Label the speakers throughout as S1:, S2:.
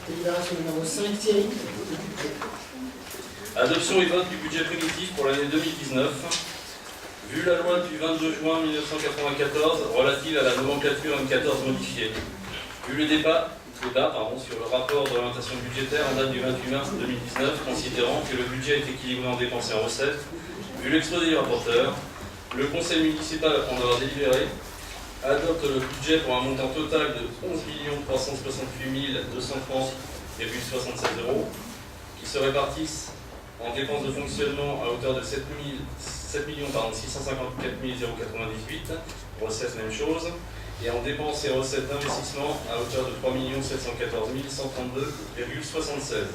S1: Délibération numéro 5, Thierry.
S2: Adoption et vote du budget primitif pour l'année 2019. Vu la loi du 22 juin 1994 relative à la nomenclature M14 modifiée. Vu le débat sur le rapport d'orientation budgétaire en date du 28 mars 2019, considérant que le budget est équilibré en dépenses et en recettes, vu l'exposé du rapporteur, le conseil municipal, après en avoir délibéré, adopte le budget pour un montant total de 11 368 230,76 €, qui se répartissent en dépenses de fonctionnement à hauteur de 7 654 098, recettes même chose, et en dépenses et recettes d'investissement à hauteur de 3 714 132,76.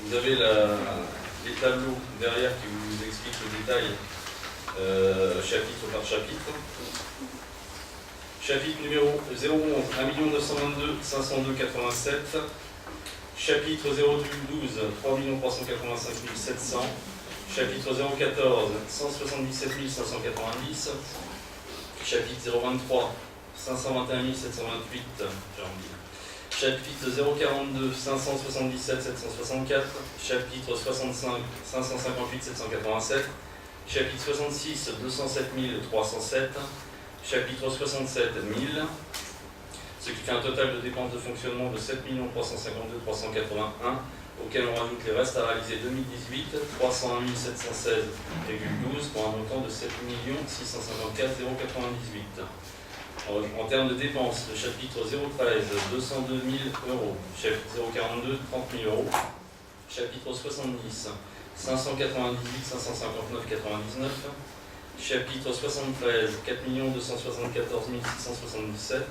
S2: Vous avez les tableaux derrière qui vous expliquent le détail chapitre par chapitre. Chapitre numéro 011, 1 922 502,87. Chapitre 012, 3 385 700. Chapitre 014, 177 590. Chapitre 023, 521 728, chapitre 042, 577 764, chapitre 65, 558 787, chapitre 66, 207 307, chapitre 67, 1000, ce qui fait un total de dépenses de fonctionnement de 7 352 381, auquel on rajoute les restes à réaliser 2018, 301 716,12 pour un montant de 7 654 098. En termes de dépenses, le chapitre 013, 202 000 €, chapitre 042, 30 000 €, chapitre 70, 598 559,99, chapitre 73, 4 274 677,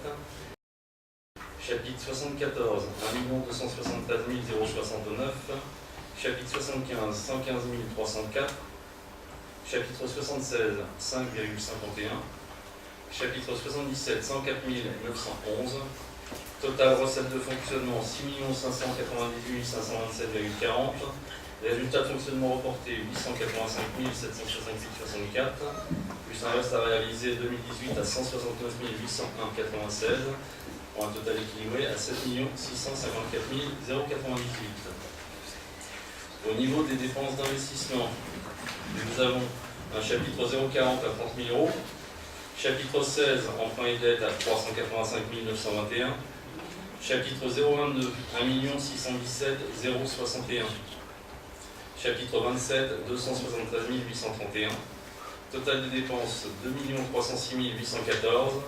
S2: chapitre 74, 1 273 069, chapitre 75, 115 304, chapitre 76, 5,51, chapitre 77, 104 911, total recettes de fonctionnement 6 598 527,40, résultat de fonctionnement reporté 885 768,64, plus un reste à réaliser 2018 à 169 801,96, pour un total équilibré à 7 654 098. Au niveau des dépenses d'investissement, nous avons un chapitre 040 à 30 000 €, chapitre 16, emprunt et dette à 385 921, chapitre 022, 1 617 061, chapitre 27, 273 831, total de dépenses 2 306 814,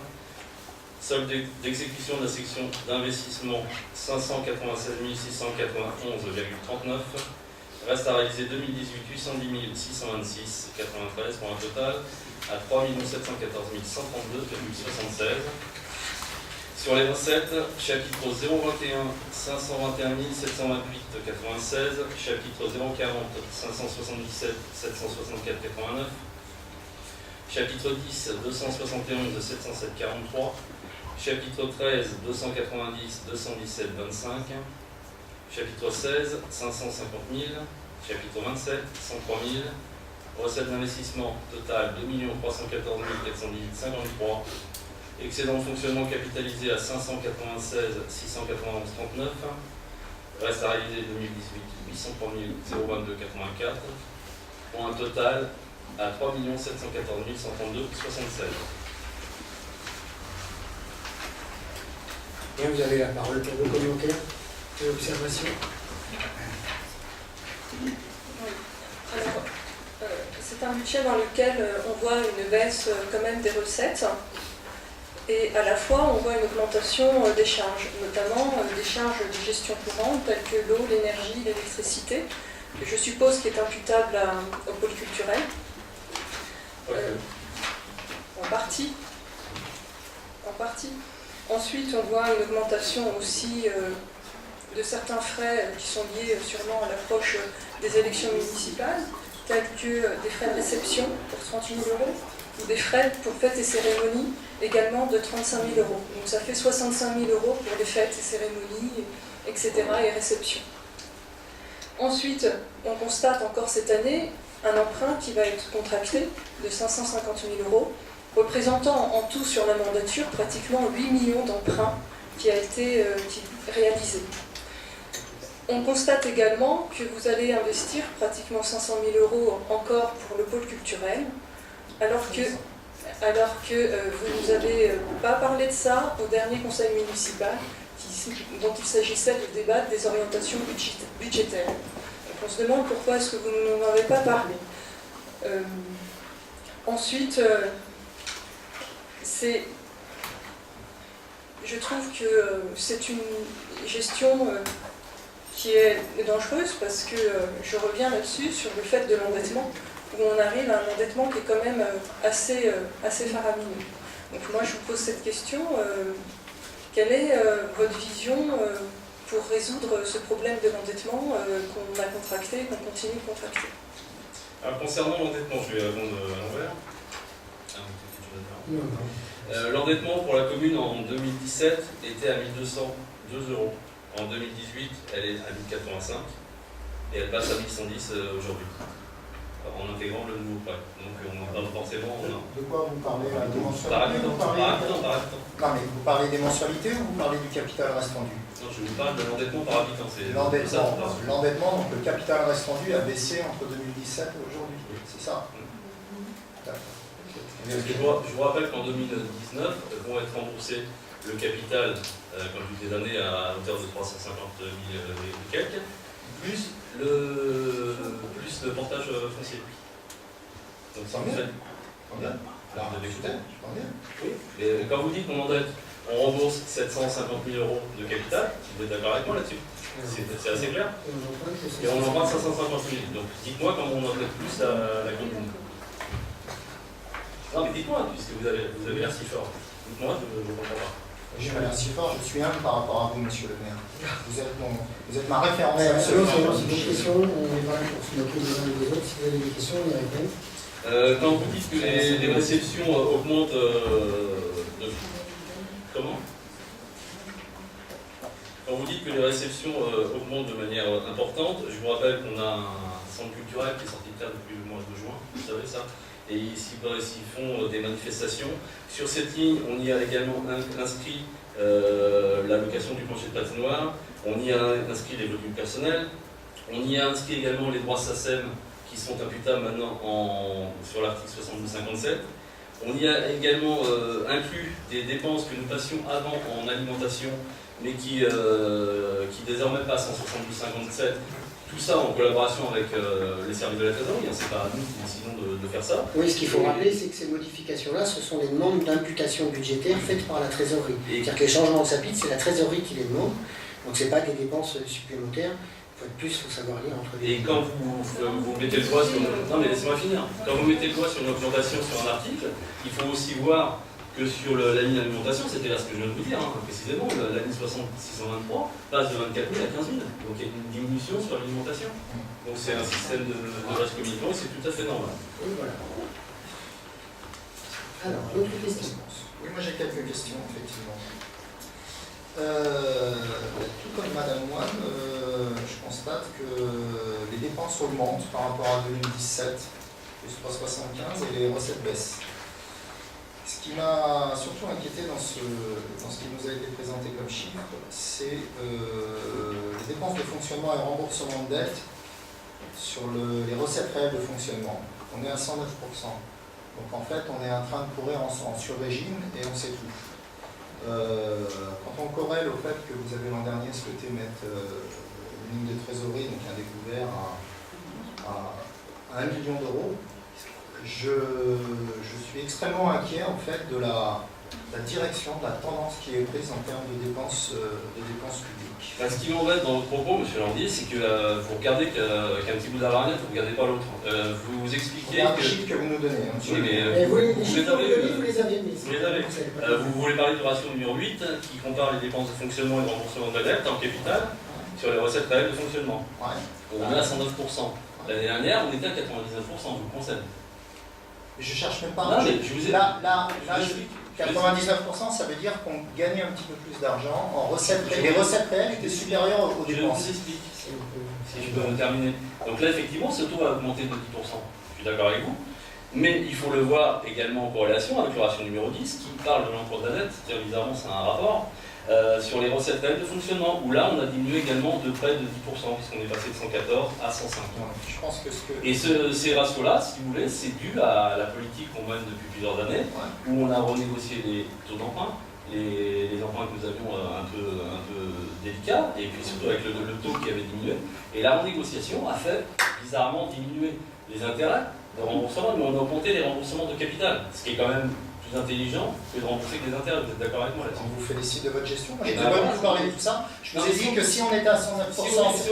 S2: solde d'exécution de la section d'investissement 596 691,39, reste à réaliser 2018 810 626,93 pour un total à 3 714 132,76. Sur les recettes, chapitre 021 521 728,96, chapitre 040 577 764,89, chapitre 10 271 707,43, chapitre 13 290 217,25, chapitre 16 550 000, chapitre 27 103 000, recettes d'investissement total 2 314 418,53, excédent de fonctionnement capitalisé à 596 691,39, reste à réaliser 2018 803 022,84, pour un total à 3 714 132,76.
S1: Bien, vous avez la parole pour vos commentaires et observations.
S3: Alors, c'est un budget dans lequel on voit une baisse quand même des recettes et à la fois on voit une augmentation des charges, notamment des charges de gestion courante telles que l'eau, l'énergie, l'électricité, que je suppose qui est imputable au pôle culturel. En partie. Ensuite, on voit une augmentation aussi de certains frais qui sont liés sûrement à l'approche des élections municipales, tels que des frais de réception pour 38 000 €, ou des frais pour fêtes et cérémonies également de 35 000 €. Donc ça fait 65 000 € pour les fêtes et cérémonies, etc. et réceptions. Ensuite, on constate encore cette année un emprunt qui va être contracté de 550 000 €, représentant en tout sur la mandature pratiquement 8 millions d'emprunts qui a été réalisé. On constate également que vous allez investir pratiquement 500 000 € encore pour le pôle culturel, alors que vous ne nous avez pas parlé de ça au dernier conseil municipal, dont il s'agissait de débattre des orientations budgétaires. Donc on se demande pourquoi est-ce que vous ne nous en avez pas parlé. Ensuite, je trouve que c'est une gestion qui est dangereuse parce que je reviens là-dessus sur le fait de l'endettement, où on arrive à un endettement qui est quand même assez faramineux. Donc moi je vous pose cette question, quelle est votre vision pour résoudre ce problème de l'endettement qu'on a contracté et qu'on continue de contracter?
S2: Alors, concernant l'endettement, je vais répondre à l'envers. L'endettement pour la commune en 2017 était à 1202 €. En 2018, elle est à 1085 et elle passe à 1110 aujourd'hui, en intégrant le nouveau prêt. Donc on n'a pas forcément...
S4: De quoi vous parlez là? Des mensualités?
S2: Par habitant.
S4: Non, mais vous parlez des mensualités ou vous parlez du capital restendu?
S2: Non, je vous parle de l'endettement par habitant.
S4: L'endettement, donc le capital restendu a baissé entre 2017 et aujourd'hui, c'est ça?
S2: Je vous rappelle qu'en 2019 vont être remboursés le capital, comme je vous ai donné, à hauteur de 350 000 et quelques, plus le portage foncier. Donc ça vous fait...
S4: Combien? Oui.
S2: Et quand vous dites qu'on endette, on rembourse 750 000 € de capital, vous êtes d'accord avec moi là-dessus? C'est assez clair. Et on emprunte 550 000. Donc dites-moi comment on endette plus la commune. Non mais dites-moi, puisque vous avez l'air si fort. Dites-moi, je ne comprends pas.
S4: Je suis l'air si fort, je suis humble par rapport à vous, monsieur le maire. Vous êtes ma référence.
S1: C'est une question, on est là pour se moquer les uns et des autres. Si vous avez des questions, on y répond.
S2: Quand vous dites que les réceptions augmentent comment? Quand vous dites que les réceptions augmentent de manière importante, je vous rappelle qu'on a un centre culturel qui est sorti de terre depuis le mois de juin, vous savez ça? Et s'ils font des manifestations. Sur cette ligne, on y a également inscrit la location du plancher de patinoire, on y a inscrit les volumes personnels, on y a inscrit également les droits SACEM qui sont imputables maintenant sur l'article 72-57. On y a également inclus des dépenses que nous passions avant en alimentation, mais qui désormais passent en 72-57. Tout ça en collaboration avec les services de la trésorerie, hein. C'est pas à nous qui décidons de faire ça.
S1: Oui, ce qu'il faut rappeler, c'est que ces modifications-là, ce sont les demandes d'imputation budgétaire faites par la trésorerie. C'est-à-dire que les changements de chapitre, c'est la trésorerie qui les demande, donc ce n'est pas des dépenses supplémentaires. Il faut savoir lire entre les...
S2: Et quand vous mettez le doigt sur... Non mais laissez-moi finir. Quand vous mettez le doigt sur une augmentation sur un article, il faut aussi voir que sur la ligne alimentation, c'était là ce que je viens de vous dire, hein, précisément, la ligne 623 passe de 24 000 à 15 000. Donc il y a une diminution sur l'alimentation. Donc c'est un système de vache communicant, c'est tout à fait normal.
S1: Et voilà. Alors, d'autres questions?
S4: Oui, moi j'ai quelques questions, effectivement. Tout comme Madame Moine, je constate que les dépenses augmentent par rapport à 2017, plus 3,75, et les recettes baissent. Ce qui m'a surtout inquiété dans ce qui nous a été présenté comme chiffre, c'est les dépenses de fonctionnement et remboursement de dette sur les recettes réelles de fonctionnement. On est à 109%. Donc en fait, on est en train de courir en sur-régime et on sait tout. Quand on corrèle au fait que vous avez l'an dernier souhaité mettre une ligne de trésorerie, donc un découvert à 1 million €, je suis extrêmement inquiet en fait de la direction, de la tendance qui est prise en termes de dépenses publiques.
S2: Ce qui m'embête dans votre propos, M. Landier, c'est que vous regardez qu'un petit bout d'arrière, vous ne regardez pas l'autre. Vous expliquez
S4: que...
S2: les
S4: chiffres que vous nous donnez. Hein,
S2: oui, mais
S1: vous les avez.
S2: Vous voulez parler du ratio numéro 8 qui compare les dépenses de fonctionnement et de remboursement de dette en capital sur les recettes réelles de fonctionnement.
S4: Ouais.
S2: On est à 109%. L'année dernière, on était à 99%, je vous le concède.
S4: Je cherche même pas.
S2: Non, mais je vous ai...
S4: Là, 99%, ça veut dire qu'on gagnait un petit peu plus d'argent en recettes. Les recettes réelles étaient supérieures aux dépenses.
S2: Je vous explique, si je peux me terminer. Donc là, effectivement, ce taux a augmenté de 10%. Je suis d'accord avec vous. Mais il faut le voir également en corrélation avec le ratio numéro 10 qui parle de l'encours de la dette. Bizarrement, c'est un rapport. Sur les recettes réelles de fonctionnement, où là on a diminué également de près de 10%, puisqu'on est passé de 114 à 105.
S4: Je pense que
S2: Et ces ratios-là, si vous voulez, c'est dû à la politique qu'on mène depuis plusieurs années, où on a renégocié les taux d'emprunt, les emprunts que nous avions un peu délicats, et puis surtout avec le taux qui avait diminué. Et la renégociation a fait bizarrement diminuer les intérêts de remboursement, mais on a augmenté les remboursements de capital, ce qui est quand même plus intelligent que de rembourser que des intérêts. Vous êtes d'accord avec moi là-dessus?
S4: On vous félicite de votre gestion. Je n'ai pas voulu parler de tout ça. Je vous ai dit que si on était à 109%...
S2: Si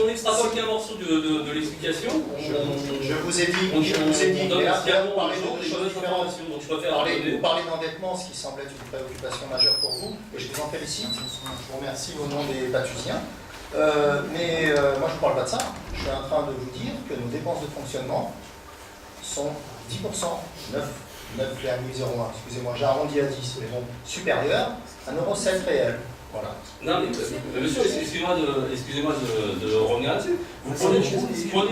S2: on extrapole qu'un morceau de l'explication,
S4: je vous ai dit,
S2: on
S4: mais
S2: donne
S4: là,
S2: sciemment
S4: vous parlez d'autres
S2: des
S4: choses
S2: mauvaises
S4: différentes.
S2: informations. Donc je préfère
S4: Vous parlez d'endettement, ce qui semble être une préoccupation majeure pour vous, et je vous en félicite. Je vous remercie au nom des Batusiens. Mais moi, je ne vous parle pas de ça. Je suis en train de vous dire que nos dépenses de fonctionnement sont 10%, 9,01, excusez-moi, j'ai arrondi à 10, mais bon, supérieur à nos recettes réelles. Voilà.
S2: Non, mais monsieur, excusez-moi de revenir là-dessus. Vous prenez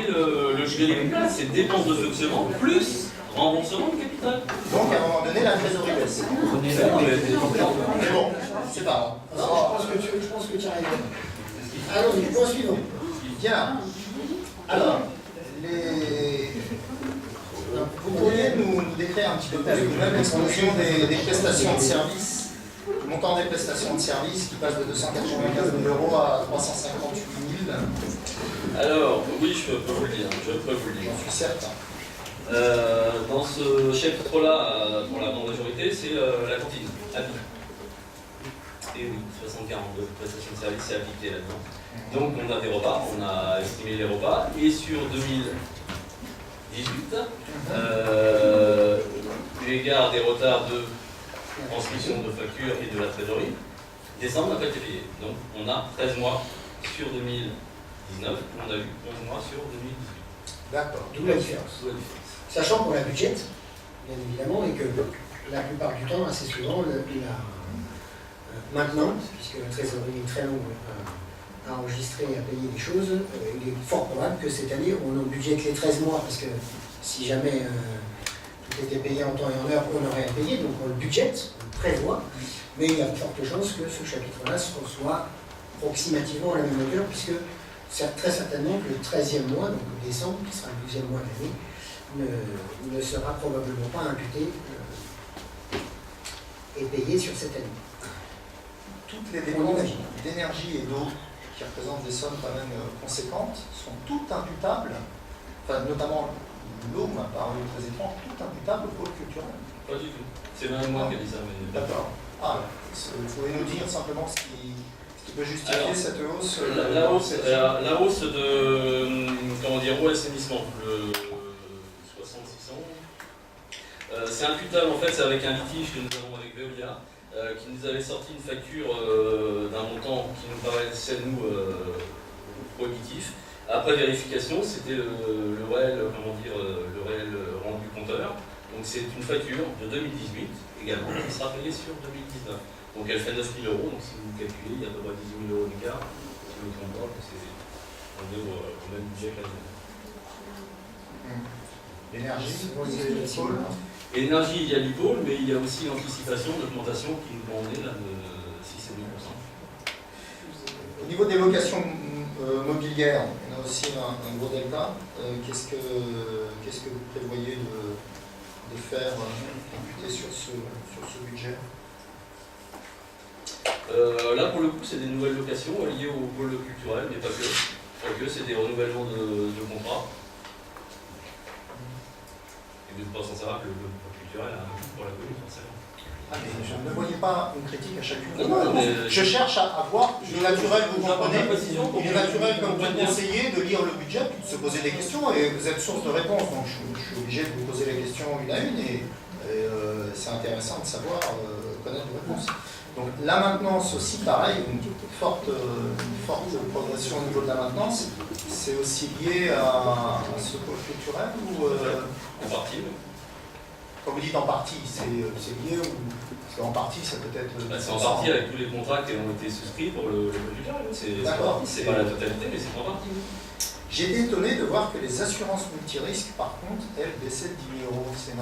S2: le générique, c'est dépenses de fonctionnement plus remboursement de capital.
S4: Donc, à un moment donné, la trésorerie baisse. Mais bon, c'est pas grave.
S1: Je pense que tu arrives. Alors, du point suivant.
S4: Bien. Alors, vous pourriez nous décrire un petit peu plus vous-même l'explosion des prestations de services, le montant des prestations de services qui passe de 295 000 € à 358 000.
S2: Alors, oui, je peux vous le dire.
S4: J'en suis certain.
S2: Dans ce chapitre-là, pour la grande majorité, c'est la cantine. Et oui, 60-40 de prestations de services, c'est appliqué là-dedans. Donc on a des repas, on a estimé les repas, et sur 2018, eu égard des retards de transmission de factures et de la trésorerie, décembre n'a pas été payé. Donc on a 13 mois sur 2019, on a eu 11 mois sur 2018.
S4: D'accord.
S1: D'où la différence. Sachant qu'on la budgète, bien évidemment, et que la plupart du temps, assez souvent, maintenant, puisque la trésorerie est très longue à enregistrer et à payer des choses, il est fort probable que cette année, on en budgète les 13 mois, parce que si jamais tout était payé en temps et en heure, on aurait à payer, donc on le budgète, on le prévoit, mais il y a de fortes chances que ce chapitre-là soit approximativement à la même hauteur, puisque c'est très certainement que le 13e mois, donc décembre, qui sera le 12e mois de l'année, ne sera probablement pas imputé et payé sur cette année.
S4: Toutes les dépenses d'énergie et d'eau, qui représentent des sommes quand même conséquentes, sont toutes imputables, enfin notamment l'eau m'a paru très étrange, toutes imputables au pôle culturel.
S2: Pas du tout. C'est même moi qui ai dit ça. Mais...
S4: D'accord. Ah, vous pouvez nous dire simplement ce qui peut justifier cette hausse
S2: la hausse de, comment dire, eau et assainissement, le 66 ans. C'est imputable, en fait, c'est avec un litige que nous avons avec Veolia, qui nous avait sorti une facture d'un montant qui nous paraissait, nous, prohibitif. Après vérification, c'était le réel rendu compteur. Donc c'est une facture de 2018 également, qui sera payée sur 2019. Donc elle fait 9 000 €, donc si vous calculez, il y a à peu près 18 000 € d'écart. Si vous ne me trompez pas, on est au même budget que l'année.
S4: L'énergie,
S2: Énergie, il y a l'IPOL, mais il y a aussi l'anticipation d'augmentation qui nous demandait là, de 6,5%.
S4: Au niveau des locations mobilières, on a aussi un gros delta. Qu'est-ce que vous prévoyez de faire imputer sur ce budget?
S2: Là, pour le coup, c'est des nouvelles locations liées au pôle culturel, mais pas que. C'est des renouvellements de contrats. Et vous ne pensez pas que le pôle culturel a un coût pour la commune, forcément.
S4: Ah, mais je ne voyais pas une critique à chacune.
S2: Non, mais...
S4: Je cherche à voir, il est naturel, vous comprenez,
S2: il
S4: est naturel comme tout conseiller de lire le budget, puis de se poser des questions, et vous êtes source de réponse, donc je suis obligé de vous poser les questions une à une, et c'est intéressant de savoir, connaître vos réponses. Donc la maintenance aussi, pareil, une forte progression au niveau de la maintenance, c'est aussi lié à ce pôle culturel ou
S2: en partie, oui.
S4: Quand vous dites en partie, c'est lié ou parce qu'en partie ça peut être.
S2: C'est en partie avec tous les contrats qui ont été souscrits pour le pôle culturel. C'est pas la totalité, mais c'est en partie.
S4: J'ai été étonné de voir que les assurances multirisques, par contre, elles baissaient de 10 000 €. C'est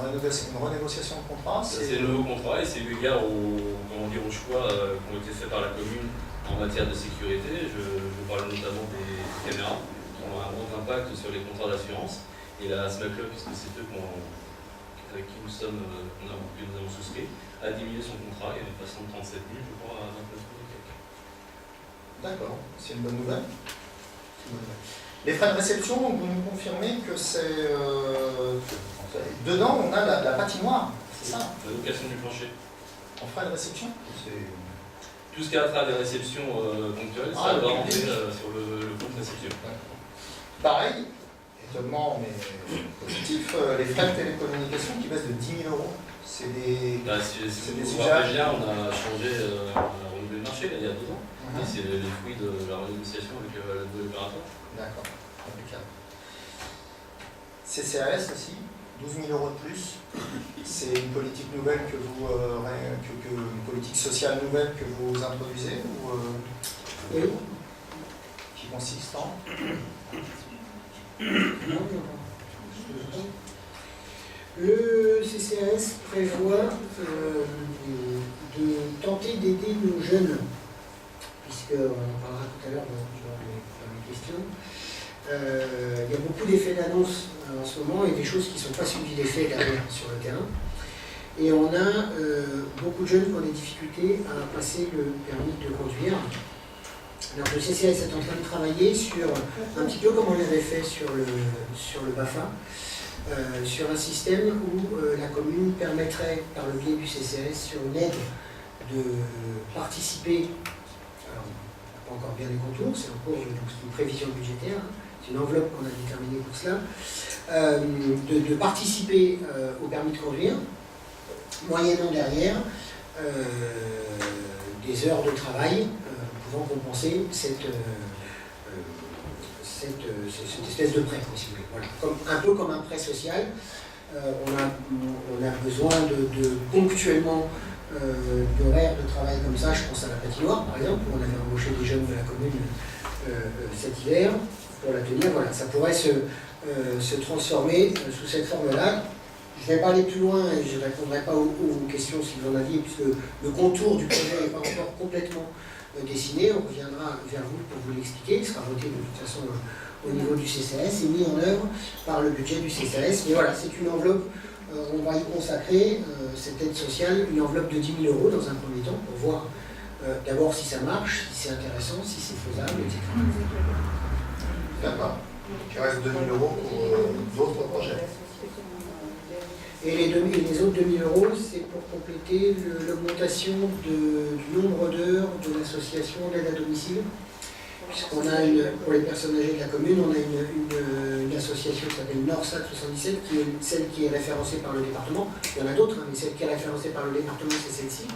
S4: une renégociation de contrat.
S2: C'est le nouveau contrat et c'est eu égard aux choix qui ont été faits par la commune en matière de sécurité. Je parle notamment des caméras qui ont un grand impact sur les contrats d'assurance. Et la SMAC Club, puisque c'est eux avec qui nous avons souscrit, a diminué son contrat et est passant de 37 000, je crois, à 29 000 quelques.
S4: D'accord, c'est une bonne nouvelle. Les frais de réception, donc vous nous confirmez que c'est... dedans, on a la patinoire, c'est ça?
S2: La location du plancher.
S4: En frais de réception?
S2: Tout ce qui a trait à des réceptions ponctuelles, ça va rentrer sur le compte réception.
S4: Pareil, étonnement mais positif, les frais de télécommunication qui baissent de 10 000 €. C'est des...
S2: Si vous vous rappelez bien, on a changé, on a renouvelé le marché il y a 2 ans. Et c'est les fruits de la renégociation avec l'opérateur.
S4: D'accord, impeccable. CCAS aussi, 12 000 € de plus. C'est une politique nouvelle que vous, une politique sociale nouvelle que vous introduisez ou
S1: Oui.
S4: qui consiste en
S1: Le CCAS prévoit de tenter d'aider nos jeunes, puisqu'on en parlera tout à l'heure dans les questions. Il y a beaucoup d'effets d'annonce en ce moment et des choses qui ne sont pas suivies d'effets derrière sur le terrain. Et on a beaucoup de jeunes qui ont des difficultés à passer le permis de conduire. Alors le CCAS est en train de travailler sur, un petit peu comme on l'avait fait sur le BAFA, sur un système où la commune permettrait, par le biais du CCAS, sur une aide de participer, alors pas encore bien les contours, c'est en cours, donc c'est une prévision budgétaire, c'est une enveloppe qu'on a déterminée pour cela, de participer au permis de conduire, moyennant derrière des heures de travail pouvant compenser cette espèce de prêt, si vous voulez. Voilà. Un peu comme un prêt social, on a besoin de ponctuellement d'horaires de travail comme ça. Je pense à la patinoire, par exemple, où on avait embauché des jeunes de la commune cet hiver pour la tenir. Voilà, ça pourrait se transformer sous cette forme-là. Je ne vais pas aller plus loin et je ne répondrai pas aux questions si vous en aviez, puisque le contour du projet n'est pas encore complètement dessiné. On reviendra vers vous pour vous l'expliquer. Il sera voté de toute façon au niveau du CCAS et mis en œuvre par le budget du CCAS. Mais voilà, c'est une enveloppe, on va y consacrer, cette aide sociale, une enveloppe de 10 000 € dans un premier temps pour voir d'abord si ça marche, si c'est intéressant, si c'est faisable, etc.
S4: D'accord. Il reste 2 000 € pour d'autres projets.
S1: Et les autres 2 000 €, c'est pour compléter l'augmentation du nombre d'heures de l'association d'aide à domicile. Puisqu'on a, pour les personnes âgées de la commune, on a une association qui s'appelle NORSAT 77, qui est celle qui est référencée par le département. Il y en a d'autres, mais celle qui est référencée par le département, c'est celle-ci.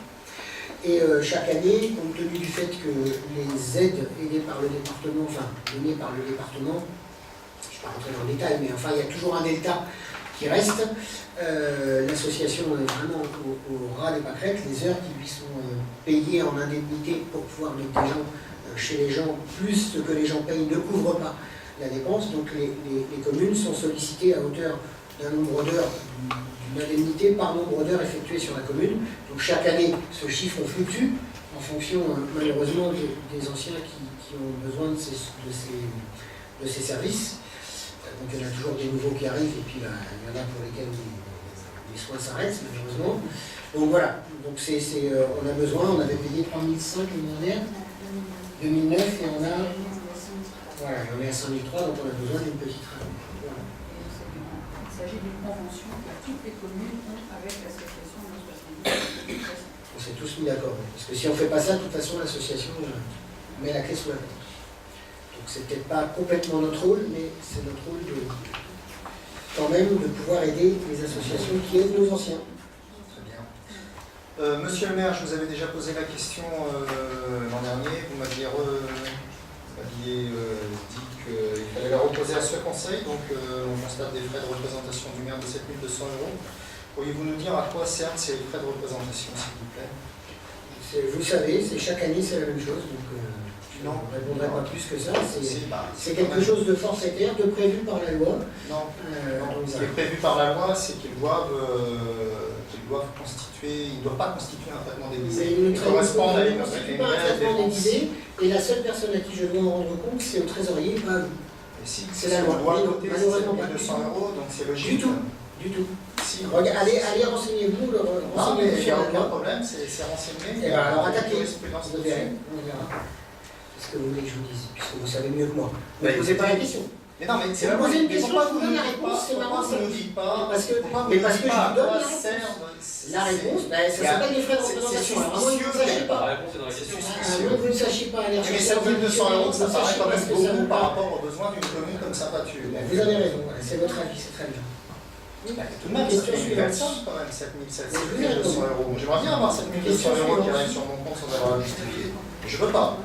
S1: Et chaque année, compte tenu du fait que les aides aidées par le département, enfin données par le département, je ne vais pas rentrer dans le détail, mais enfin il y a toujours un delta qui reste. L'association est vraiment au ras des pâquerettes. Les heures qui lui sont payées en indemnité pour pouvoir mettre des gens chez les gens, plus ce que les gens payent, ne couvre pas la dépense. Donc les communes sont sollicitées à hauteur d'un nombre d'heures, d'une indemnité par nombre d'heures effectuées sur la commune. Donc chaque année, ce chiffre fluctue en fonction, malheureusement, des anciens qui ont besoin de ces services. Donc il y en a toujours des nouveaux qui arrivent, et puis il y en a pour lesquels les soins s'arrêtent, malheureusement. Donc voilà, donc on a besoin, on avait payé 3 500 l'année dernière, 2009, et on est à 5 003, donc on a besoin d'une petite rame. Voilà.
S5: Il s'agit d'une convention que toutes les communes ont avec l'association de 70.
S1: On s'est tous mis d'accord, parce que si on ne fait pas ça, de toute façon, l'association met la clé sous la porte. Donc c'est peut-être pas complètement notre rôle, mais c'est notre rôle quand même de pouvoir aider les associations qui aident nos anciens.
S4: Très bien. Monsieur le maire, je vous avais déjà posé la question l'an dernier. Vous m'aviez dit qu'il fallait la reposer à ce conseil. Donc on constate des frais de représentation du maire de 7 200 €. Pourriez-vous nous dire à quoi servent ces frais de représentation, s'il vous plaît?
S1: Vous savez, chaque année c'est la même chose. Donc, Je ne répondrai pas plus que ça. C'est
S4: quand
S1: quelque
S4: même-
S1: chose de forfaitaire, de prévu par la loi.
S4: Non,
S1: Donc,
S4: ce qui
S1: voilà.
S4: est prévu par la loi, c'est qu'ils doivent constituer, ils ne doivent pas constituer un traitement déguisé.
S1: Mais
S4: Ils correspondent à une
S1: constitue pas un
S4: réelle
S1: traitement
S4: dépense.
S1: déguisé, et la seule personne à qui je dois me rendre compte, c'est au trésorier, pas à vous.
S4: Et si
S1: C'est la
S4: on
S1: loi.
S4: doit
S1: Mais non,
S4: voter
S1: malheureusement pas.
S4: 200 €, donc c'est logique.
S1: Du tout. Du tout.
S4: Si.
S1: Allez renseignez-vous.
S4: Non, mais
S1: Renseignez-vous
S4: il n'y
S1: sur
S4: a
S1: la
S4: aucun
S1: loi.
S4: problème, c'est renseigné.
S1: Et bien alors attaquez.
S4: Jurisprudence
S1: Vous verrez. On verra. Qu'est-ce que vous voulez que je vous dise, puisque vous savez mieux que moi.
S4: Bah,
S1: Ne posez pas la question.
S4: Mais non, mais c'est
S1: Vous
S4: la
S1: posez une
S4: mais
S1: question,
S4: pourquoi
S1: je vous
S4: vous
S1: donne
S4: ne
S1: la
S4: dites
S1: réponse,
S4: pas,
S1: c'est ma
S4: pourquoi vous
S1: réponse.
S4: ne dites pas,
S1: Parce que-
S4: pourquoi vous
S1: mais
S4: ne
S1: parce
S4: dites
S1: que je
S4: pas
S1: vous donne
S4: à quoi
S1: la réponse.
S4: servent
S1: La réponse, ben, ça s'appelle des frais de représentation. Alors, à moins que vous ne sachiez
S2: La
S1: pas.
S2: réponse est dans la question.
S1: À moins que vous ne sachiez pas aller
S4: Mais
S1: chercher
S4: 7200 €, ça paraît quand même beaucoup
S1: beaucoup
S4: par rapport aux besoins d'une commune comme Saint-Patu.
S1: Vous avez raison, voilà, c'est votre avis, c'est très bien.
S4: Tout de même, ça
S1: Question
S4: fait une belle
S1: suivante.
S4: somme quand même, 7700
S1: Mais vous avez raison.
S4: €. J'aimerais bien avoir 7200 € qui arrivent sur mon compte sans avoir à justifier. Je peux pas.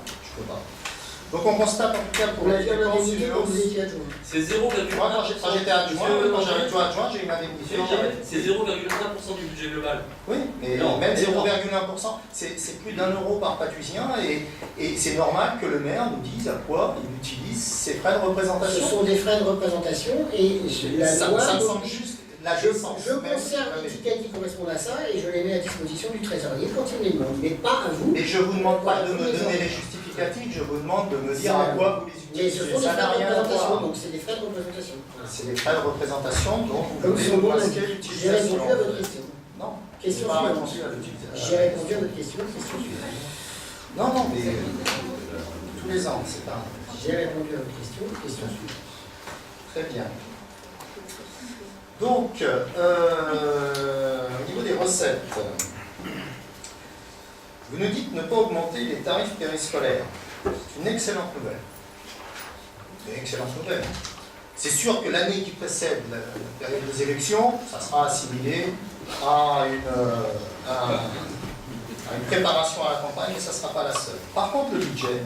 S4: Donc on constate en tout cas pour
S1: Vous
S4: les
S1: l'avez bien
S4: dépenses
S1: indemnisé
S4: une
S1: quand vous
S4: hausse.
S1: étiez adjoint.
S2: C'est 0,1%.
S4: Moi, quand j'étais adjoint, quand j'avais été adjoint, j'ai eu une indemnité.
S2: C'est 0,1% du budget global.
S4: Oui, mais
S2: Non,
S4: même
S2: mais
S4: 0,1%, c'est plus d'1 € par patusien et c'est normal que le maire nous dise à quoi il utilise ses frais de
S1: Ce
S4: représentation.
S1: sont des frais de représentation et la loi.
S4: Ça me semble juste la décence.
S1: Je conserve les tickets qui correspondent à ça et je les mets à disposition du trésorier quand il les demande, mais pas à vous.
S4: Mais je vous demande pas de me
S1: Voilà,
S4: donner les justificatifs, je vous demande de me dire à quoi vous les
S1: Mais ce
S4: utilisez.
S1: sont des
S4: Ça n'a
S1: frais de
S4: rien à
S1: représentation,
S4: voir.
S1: donc c'est des frais de représentation.
S4: C'est des frais de représentation dont vous
S1: Comme
S4: devez
S1: son
S4: nous
S1: nom
S4: masquer
S1: l'indique. J'ai
S4: l'utilisation.
S1: répondu à votre question.
S4: Non,
S1: Question
S4: j'ai pas
S1: suivante.
S4: répondu à l'utilisation.
S1: J'ai répondu à votre question suivante.
S4: Non, mais tous les ans, c'est pas.
S1: J'ai répondu à votre question suivante.
S4: Très bien. Donc, au niveau des recettes, vous nous dites ne pas augmenter les tarifs périscolaires. C'est une excellente nouvelle. C'est une excellente nouvelle. C'est sûr que l'année qui précède la période des élections, ça sera assimilé à une préparation à la campagne, mais ça ne sera pas la seule. Par contre, le budget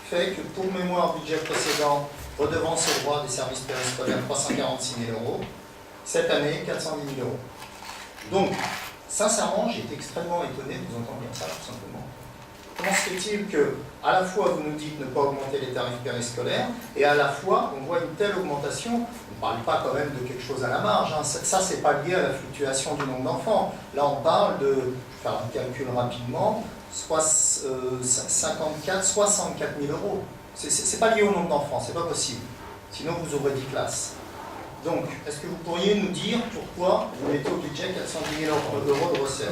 S4: fait que pour mémoire, budget précédent, redevance et droits des services périscolaires, 346 000 €. Cette année, 410 000 €. Donc, sincèrement, j'ai été extrêmement étonné de vous entendre dire ça, tout simplement. Comment se fait-il que, à la fois, vous nous dites ne pas augmenter les tarifs périscolaires, et à la fois, on voit une telle augmentation, on ne parle pas quand même de quelque chose à la marge, hein. Ça, c'est pas lié à la fluctuation du nombre d'enfants. Là, on parle de, je vais faire un calcul rapidement, 64 000 €. C'est pas lié au nombre d'enfants, c'est pas possible. Sinon, vous aurez 10 classes. Donc, est-ce que vous pourriez nous dire pourquoi vous mettez au budget 410 000 € de recettes?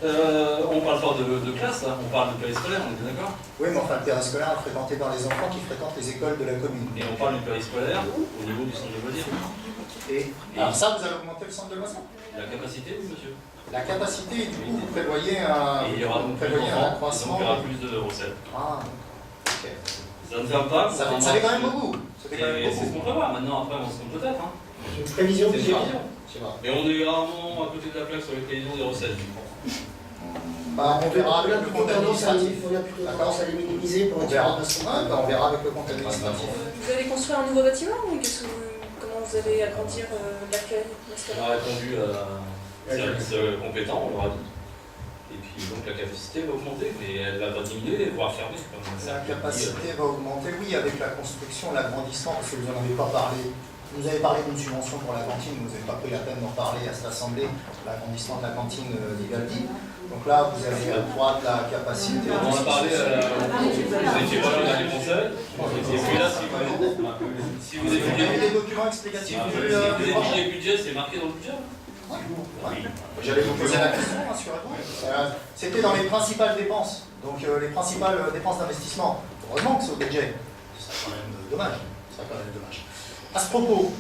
S2: On parle pas de classe, là. On parle de périscolaire, on est bien d'accord?
S4: Oui, mais enfin, le périscolaire est fréquenté par les enfants qui fréquentent les écoles de la commune.
S2: Et on parle du périscolaire au niveau du centre de loisirs.
S4: Et alors ça, vous allez augmenter le centre de loisirs?
S2: La capacité, oui, monsieur.
S4: La capacité, du coup, vous prévoyez un,
S2: Et il y aura
S4: vous
S2: donc plus
S4: prévoyez un
S2: d'enfants, donc
S4: accroissement.
S2: il y aura plus de recettes.
S4: Ah, ok.
S2: Ça ne ferme pas.
S4: Ça fait quand même beaucoup. Ça fait quand même
S2: Et c'est ce qu'on
S4: beaucoup.
S2: prévoit. Maintenant, après, on se compte peut-être. Hein.
S1: Une prévision
S2: C'est une
S1: budgétaire.
S2: prévision.
S4: Je sais pas.
S2: Et on est rarement à côté de la plaque sur les prévisions des recettes, je crois.
S4: Bah, on verra
S1: On
S4: avec
S1: a
S4: le
S1: plutôt
S4: compte
S1: tendance à
S4: administratif.
S1: les minimiser pour
S4: On
S1: être
S4: verra.
S1: sûr
S4: Ouais, bah, on verra avec le compte administratif.
S3: Vous allez construire un nouveau bâtiment ou comment vous allez agrandir l'accueil
S2: On a répondu à service compétent, on l'aura dit. Et puis donc la capacité va augmenter, mais elle va pas diminuer, voire fermer.
S4: La capacité va augmenter, oui, avec la construction, l'agrandissement, parce que vous n'en avez pas parlé. Vous avez parlé d'une subvention pour la cantine, vous n'avez pas pris la peine d'en parler à cette assemblée, l'agrandissement de la cantine Vivaldi. Donc là, vous avez accroître la capacité.
S2: On en a parlé, vous étiez pas là dans les conseils, et puis là, si vous
S4: Vous avez
S2: étudiez
S4: des documents explicatifs du
S2: le budget, c'est marqué dans le budget.
S4: J'allais vous poser la question, rassurez-vous. C'était dans les principales dépenses, donc les principales dépenses d'investissement. Heureusement que c'est au budget. Ce serait quand même dommage. À ce propos,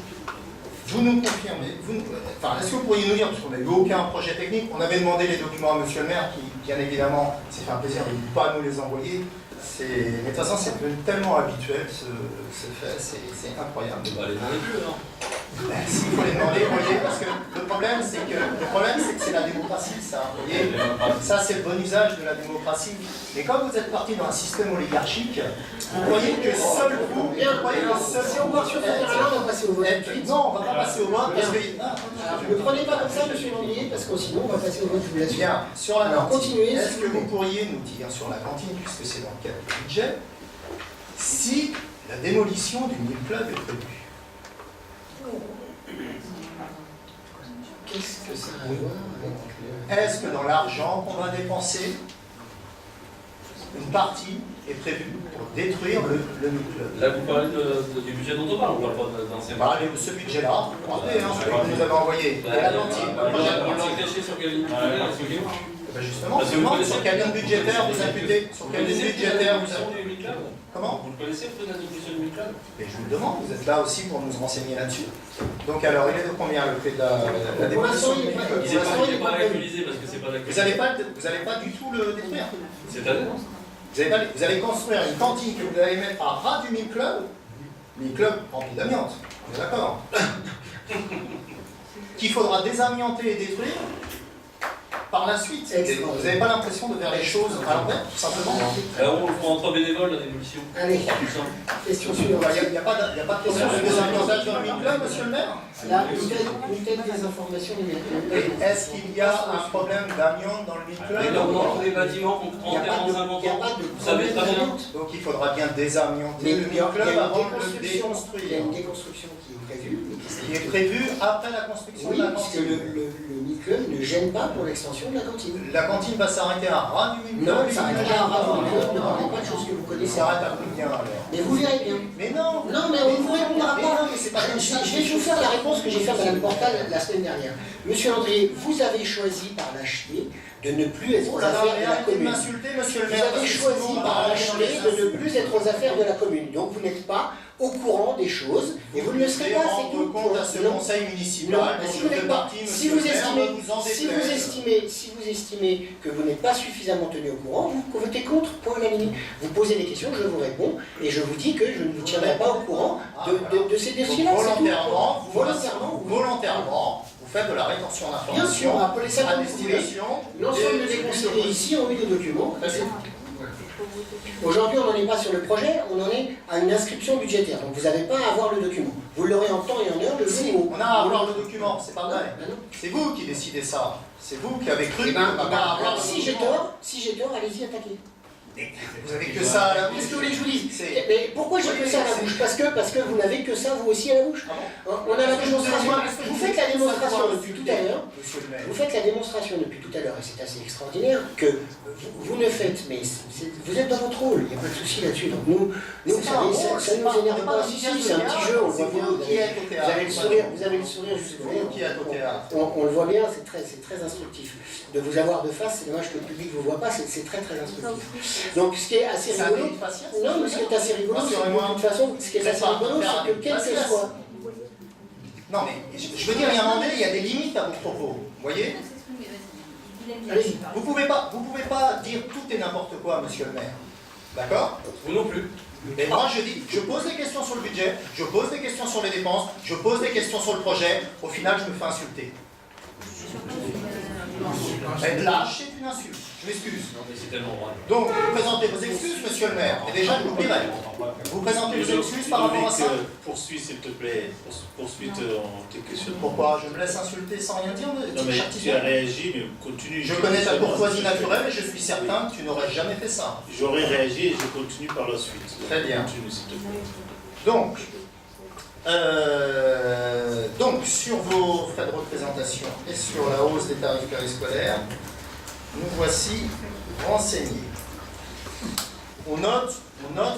S4: vous nous confirmez, est-ce que vous pourriez nous dire, parce qu'on n'a eu aucun projet technique, on avait demandé les documents à monsieur le maire, qui bien évidemment s'est fait un plaisir de ne pas nous les envoyer. Mais de toute façon, c'est devenu tellement habituel ce fait, c'est incroyable.
S2: On va aller dans les bleus, hein.
S4: S'il faut les demander, vous voyez, parce que le problème c'est que c'est la démocratie, ça. Vous voyez, ça c'est le bon usage de la démocratie. Mais quand vous êtes parti dans un système oligarchique, vous croyez que seul vous,
S1: Si on part sur ce terrain-là, on va passer au vote.
S4: non, on va pas passer au vote parce que
S1: Alors, ne prenez pas comme ça, monsieur Landrier, parce que sinon on va passer au vote, je vous l'assure.
S4: bien sur la
S1: Alors,
S4: cantine.
S1: continuez,
S4: Est-ce
S1: s'il
S4: que
S1: vous plaît.
S4: vous pourriez nous dire sur la cantine, puisque c'est dans le cadre du budget, si la démolition du Nil Club est prévue?
S1: Qu'est-ce que ça a à voir avec
S4: Est-ce que dans l'argent qu'on va dépenser, une partie est prévue pour détruire le Nil Club?
S2: Là, vous parlez du budget dont on parle pas d'ancien budget.
S4: Bah, ce budget-là, regardez, hein, celui que vous nous avez envoyé, et la cantine.
S2: On l'a caché sur quelle ligne?
S4: Ben justement,
S2: Parce que
S4: je
S2: vous
S4: demande
S2: connaissez-
S4: sur quelle ligne budgétaire vous imputez. Sur quelle ligne budgétaire vous imputez. Comment?
S2: Vous le connaissez, peut-être, du budget du club?
S4: Mais je vous le demande, vous êtes là aussi pour nous renseigner là-dessus. Donc alors, il est de combien le prix de la
S1: Pour l'instant,
S4: démolition?
S1: il n'est pas
S2: Il n'est pas réutilisé parce que c'est pas
S4: Vous n'allez pas du tout le détruire.
S2: C'est-à-dire?
S4: Vous allez construire une cantine que vous allez mettre à ras du Nil Club. Nil Club rempli d'amiante, on est d'accord? Qu'il faudra désamianter et détruire par la suite. Vous n'avez pas l'impression de faire les choses à l'envers, tout simplement?
S2: Alors, on le fera entre bénévoles, la démolition.
S1: Allez,
S2: Plus simple.
S1: question suivante.
S4: Il n'y a pas de question de désamiantation dans le Nil Club, monsieur le maire?
S1: Là, une telle des informations numériques.
S4: Et est-ce qu'il y a un problème d'amiante dans le Nil
S2: Mais
S4: Club?
S2: dans tous les bâtiments qu'on
S1: Il n'y a
S2: enterre
S1: pas
S2: dans 50
S1: de, il y a
S2: ans,
S1: pas de
S2: vous savez très bien.
S4: Donc il faudra bien désamianter
S1: Mais
S4: le
S1: il y
S4: Nil
S1: a
S4: Club
S1: une
S4: avant de le
S1: déconstruction. Il y a
S4: déconstruire.
S1: une déconstruction qui est prévue.
S4: Qui est prévu après la construction
S1: Oui,
S4: de la
S1: puisque
S4: cantine.
S1: le Nil Club ne gêne pas pour l'extension de la cantine.
S4: La cantine va s'arrêter à ras du Nil Club.
S1: Non, ça n'arrête pas à ras du Nil Club, ne parlez pas de choses que vous
S4: Il
S1: connaissez.
S4: s'arrête à combien alors?
S1: Mais vous verrez bien.
S4: Mais non!
S1: Non, mais on ne vous répondra
S4: Mais
S1: pas.
S4: non, mais c'est pas comme ça.
S1: Je vais vous faire la réponse que j'ai faite à Mme Portal la semaine dernière. Monsieur André, vous avez choisi par lâcheté de ne plus être aux
S4: Oh là là,
S1: affaires
S4: mais
S1: de la
S4: arrêtez de
S1: commune.
S4: m'insulter, monsieur le
S1: Vous
S4: maire.
S1: avez choisi par lâcheté de ne plus être aux affaires de la commune. Donc vous n'êtes pas au courant des choses et vous ne le serez pas, c'est tout.
S4: compte à ce
S1: Non.
S4: conseil
S1: Non,
S4: municipal.
S1: mais si
S4: dont
S1: vous
S4: je fais
S1: n'êtes pas,
S4: partie,
S1: si
S4: monsieur
S1: vous
S4: le maire,
S1: estimez,
S4: ne vous en déplaise.
S1: si vous estimez que vous n'êtes pas suffisamment tenu au courant, vous votez contre, point à la ligne. Vous posez des questions, je vous réponds, et je vous dis que je ne vous tiendrai pas au courant de ces dossiers-là.
S4: Donc,
S1: c'est tout.
S4: volontairement, vous faites de la rétention
S1: Bien sûr,
S4: d'informations
S1: appelez ça
S4: à
S1: comme vous voulez.
S4: destination
S1: L'ensemble des conseillers ici ont eu des documents. Aujourd'hui, on n'en est pas sur le projet, on en est à une inscription budgétaire. Donc vous n'avez pas à avoir le document. Vous l'aurez en temps et en heure le
S4: Si,
S1: jour où.
S4: on a à avoir le document, c'est pas vrai.
S1: Ben non.
S4: C'est vous qui décidez ça. C'est vous qui avez cru
S1: Eh
S4: qu'on
S1: ben,
S4: va pas avoir
S1: alors,
S4: le
S1: si j'ai
S4: document.
S1: tort, allez-y, attaquez.
S4: Vous avez que ça à la bouche.
S1: Qu'est-ce que vous voulez que je vous dise?
S4: C'est-
S1: Mais pourquoi j'ai que ça à la bouche? Parce que vous n'avez que ça, vous aussi, à la bouche.
S4: Ah bon?
S1: On a la démonstration. Vous faites la démonstration depuis tout à l'heure.
S4: Monsieur le maire.
S1: Vous faites la démonstration depuis tout à l'heure, et c'est assez extraordinaire, que vous ne faites, mais vous êtes dans votre rôle, il n'y a pas de souci là-dessus. Donc nous vous
S4: C'est pas un
S1: savez,
S4: rôle,
S1: ça
S4: c'est
S1: ne
S4: pas-
S1: nous énerve
S4: c'est
S1: pas.
S4: pas
S1: Si,
S4: un
S1: c'est un petit jeu, on le
S4: c'est
S1: voit bien.
S4: vous qui êtes au
S1: Vous
S4: théâtre.
S1: avez le sourire, juste
S4: C'est vous qui êtes au théâtre.
S1: on le voit bien, c'est très instructif. De vous avoir de face, c'est dommage que le public ne vous voit pas, c'est très instructif. Donc ce qui est assez
S4: Ça
S1: rigolo,
S4: mérite patience.
S1: non, mais ce qui est assez rigolo, c'est que de toute façon, ce qui est assez rigolo, c'est que quel que soit.
S4: Non mais je veux dire, il y a un moment donné, il y a des limites à vos propos. Vous voyez?
S1: Allez-y.
S4: Vous pouvez pas dire tout et n'importe quoi, monsieur le maire. D'accord?
S2: Vous non plus.
S4: Mais moi je pose des questions sur le budget, je pose des questions sur les dépenses, je pose des questions sur le projet, au final je me fais insulter. Être lâche, c'est une insulte. Je m'excuse.
S2: Non, mais c'est tellement vrai.
S4: Donc, vous présentez vos excuses, monsieur le maire. Et déjà, je l'oublierai. Vous présentez vos excuses par rapport à ça?
S6: Poursuis, s'il te plaît. Poursuis en tes questions.
S4: Pourquoi? Je me laisse insulter sans rien dire?
S6: Non, mais tu as réagi, mais continue.
S4: Je connais ta courtoisie naturelle et je suis certain que tu n'aurais jamais fait ça.
S6: J'aurais réagi et je continue par la suite.
S4: Très bien.
S6: Continue, s'il te plaît.
S4: Donc, sur vos frais de représentation et sur la hausse des tarifs périscolaires, nous voici renseignés. On note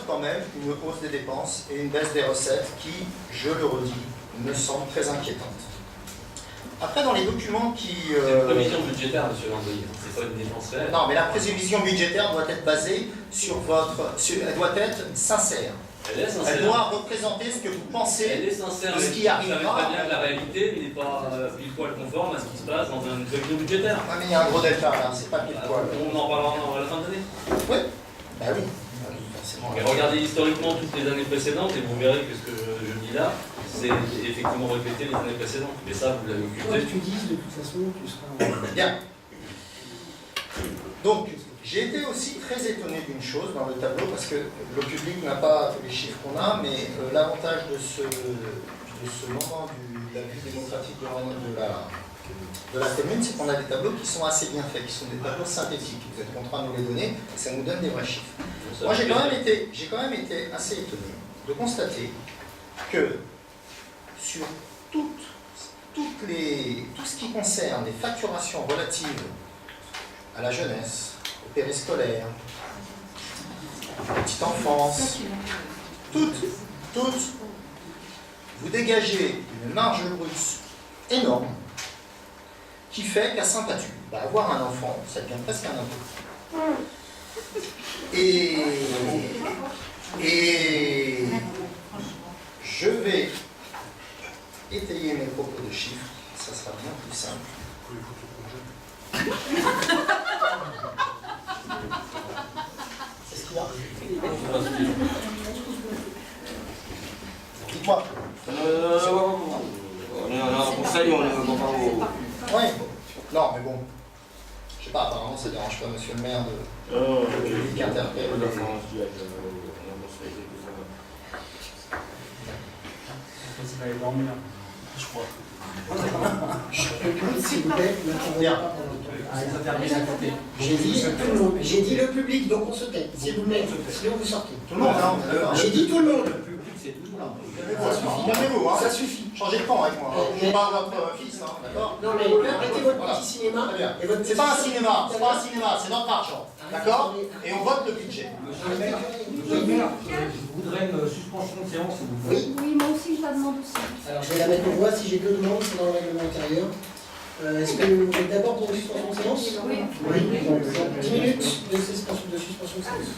S4: quand même une hausse des dépenses et une baisse des recettes qui, je le redis, me semble très inquiétante. Après, dans les documents qui...
S2: C'est une prévision budgétaire, monsieur Landry. C'est pas une dépense réelle.
S4: Non, mais la prévision budgétaire doit être basée sur elle doit être sincère.
S2: Elle est sincère.
S4: Elle doit représenter ce que vous
S2: Elle
S4: pensez.
S2: est sincère.
S4: de ce qui
S2: Vous
S4: arrivera.
S2: savez très bien que la réalité n'est pas pile poil conforme à ce qui se passe dans une prévision budgétaire.
S4: Ah, mais il y a un gros delta là, c'est pas pile poil.
S2: On en parlera à la fin de l'année.
S4: Oui. Bah oui. forcément.
S2: Mais regardez historiquement toutes les années précédentes et vous verrez que ce que je dis là, c'est effectivement répété les années précédentes. Mais ça, vous l'avez
S1: Quoi
S2: occulté.
S1: que tu dises, de toute façon, tu seras...
S4: Bien. Donc, j'ai été aussi très étonné d'une chose dans le tableau, parce que le public n'a pas tous les chiffres qu'on a, mais l'avantage de ce moment de la vue démocratique de la commune, c'est qu'on a des tableaux qui sont assez bien faits, qui sont des tableaux synthétiques. Vous êtes contraint de nous les donner, et ça nous donne des vrais chiffres. Moi, j'ai quand même été assez étonné de constater que sur tout ce qui concerne les facturations relatives à la jeunesse, au périscolaire, à la petite enfance, toutes, vous dégagez une marge brute énorme qui fait qu'à Saint-Patu, avoir un enfant, ça devient presque un impôt. Et je vais étayer mes propos de chiffres, ça sera bien plus simple. C'est ce qu'il a. Dites-moi.
S7: On est en conseil, on ne va pas au...
S4: Oui. Non, mais bon. Je sais pas, apparemment ça ne dérange pas monsieur le maire de public interpellé.
S8: Ça va dormir, je crois.
S1: S'il vous plaît, ne t'en
S4: Bien.
S1: pas pendant le temps.
S8: Ah, ils interviennent à côté.
S1: J'ai dit tout le monde. J'ai dit le public, donc on se tait. S'il vous plaît, sinon vous sortez.
S4: Tout le monde, hein, on est d'accord.
S1: J'ai dit tout le monde.
S8: Le public, c'est tout le monde.
S4: Calmez-vous, hein.
S1: Ça suffit.
S4: Changez de camp avec moi. Je suis pas votre fils, hein, d'accord?
S1: Non mais arrêtez votre
S4: Voilà.
S1: petit cinéma.
S4: Très bien.
S1: Et votre
S4: C'est
S1: petit
S4: pas un cinéma, c'est pas un cinéma, c'est notre argent. D'accord? Et on vote le budget.
S8: Monsieur le maire, je voudrais une suspension de séance, s'il vous plaît.
S1: Oui.
S5: Oui, moi aussi je la demande aussi.
S1: Alors je vais la mettre en voix. Si j'ai deux demandes, c'est dans le règlement intérieur. Est-ce que vous êtes d'abord pour une suspension de séance?
S5: Oui.
S1: Oui. Donc 10 minutes de suspension de séance.